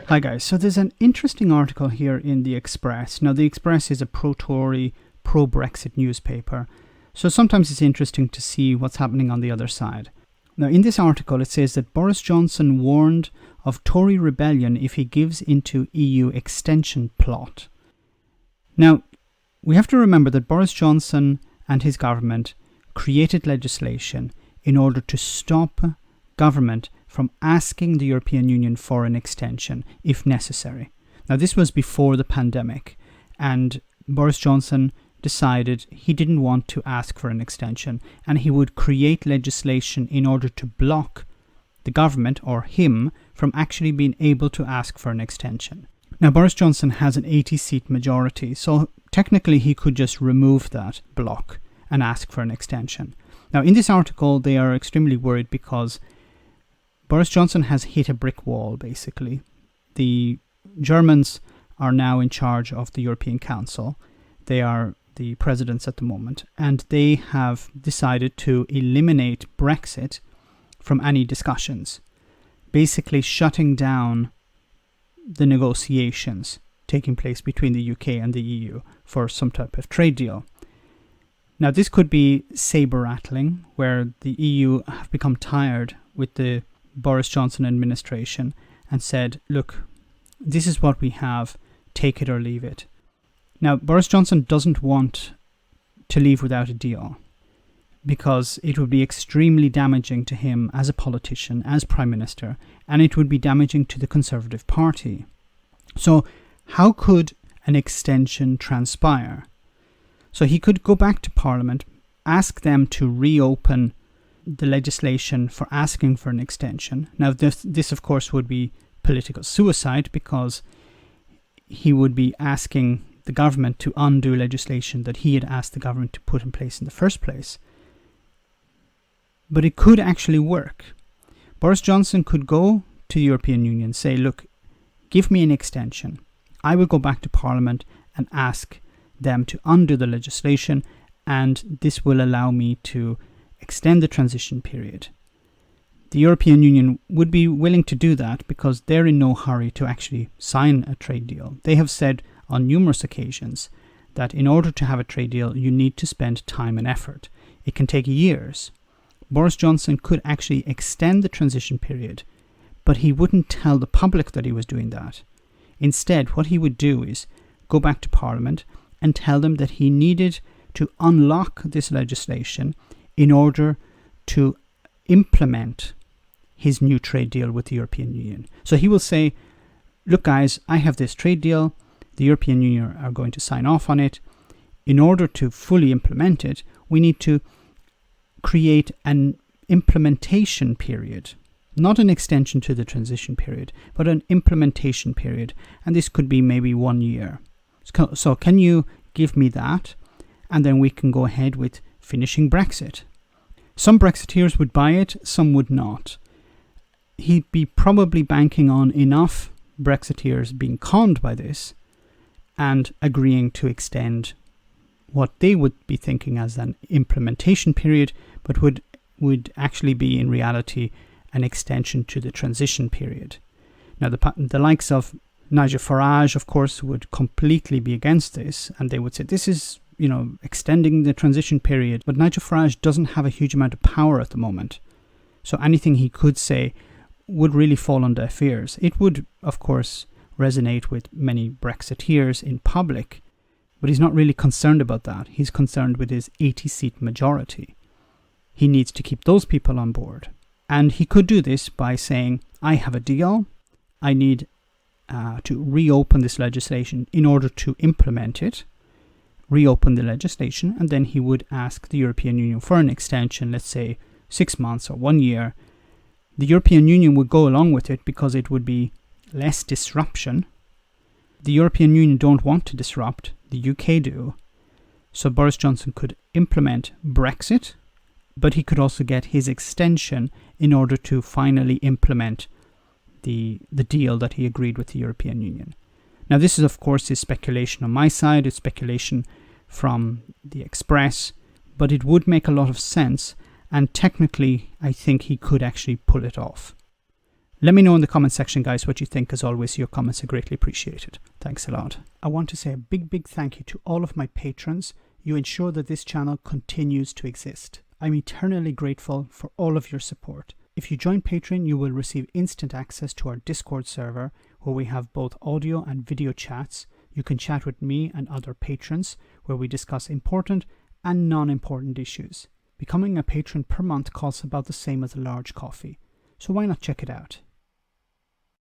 Hi guys, so there's an interesting article here in the Express. Now the Express is a pro-Tory, pro-Brexit newspaper, so sometimes it's interesting to see what's happening on the other side. Now in this article it says that Boris Johnson warned of Tory rebellion if he gives into EU extension plot. Now we have to remember that Boris Johnson and his government created legislation in order to stop government from asking the European Union for an extension if necessary. Now this was before the pandemic, and Boris Johnson decided he didn't want to ask for an extension, and he would create legislation in order to block the government or him from actually being able to ask for an extension. Now Boris Johnson has an 80-seat majority, so technically he could just remove that block and ask for an extension. Now in this article they are extremely worried because Boris Johnson has hit a brick wall, basically. The Germans are now in charge of the European Council. They are the presidents at the moment, and they have decided to eliminate Brexit from any discussions, basically shutting down the negotiations taking place between the UK and the EU for some type of trade deal. Now this could be saber-rattling, where the EU have become tired with the Boris Johnson administration and said, look, this is what we have, take it or leave it. Now, Boris Johnson doesn't want to leave without a deal because it would be extremely damaging to him as a politician, as Prime Minister, and it would be damaging to the Conservative Party. So how could an extension transpire? So he could go back to Parliament, ask them to reopen the legislation for asking for an extension. Now this of course would be political suicide because he would be asking the government to undo legislation that he had asked the government to put in place in the first place. But it could actually work. Boris Johnson could go to the European Union and say, look, give me an extension. I will go back to Parliament and ask them to undo the legislation, and this will allow me to extend the transition period. The European Union would be willing to do that because they're in no hurry to actually sign a trade deal. They have said on numerous occasions that in order to have a trade deal, you need to spend time and effort. It can take years. Boris Johnson could actually extend the transition period, but he wouldn't tell the public that he was doing that. Instead, what he would do is go back to Parliament and tell them that he needed to unlock this legislation in order to implement his new trade deal with the European Union. So he will say, look guys, I have this trade deal, the European Union are going to sign off on it. In order to fully implement it, we need to create an implementation period, not an extension to the transition period, but an implementation period. And this could be maybe 1 year. So can you give me that? And then we can go ahead with finishing Brexit. Some Brexiteers would buy it, some would not. He'd be probably banking on enough Brexiteers being conned by this and agreeing to extend what they would be thinking as an implementation period, but would actually be in reality an extension to the transition period. Now the likes of Nigel Farage, of course, would completely be against this, and they would say this is extending the transition period. But Nigel Farage doesn't have a huge amount of power at the moment. So anything he could say would really fall on deaf ears. It would, of course, resonate with many Brexiteers in public, but he's not really concerned about that. He's concerned with his 80-seat majority. He needs to keep those people on board. And he could do this by saying, I have a deal. I need to reopen this legislation in order to implement it. Reopen the legislation, and then he would ask the European Union for an extension, let's say 6 months or 1 year. The European Union would go along with it because it would be less disruption. The European Union don't want to disrupt, the UK do. So Boris Johnson could implement Brexit, but he could also get his extension in order to finally implement the deal that he agreed with the European Union. Now this is of course is speculation on my side, it's speculation from the Express, but it would make a lot of sense, and technically I think he could actually pull it off. Let me know in the comment section, guys, what you think. As always, your comments are greatly appreciated. Thanks a lot. I want to say a big thank you to all of my patrons. You ensure that this channel continues to exist. I'm eternally grateful for all of your support. If you join Patreon, you will receive instant access to our Discord server, where we have both audio and video chats. You can chat with me and other patrons, where we discuss important and non-important issues. Becoming a patron per month costs about the same as a large coffee, so why not check it out?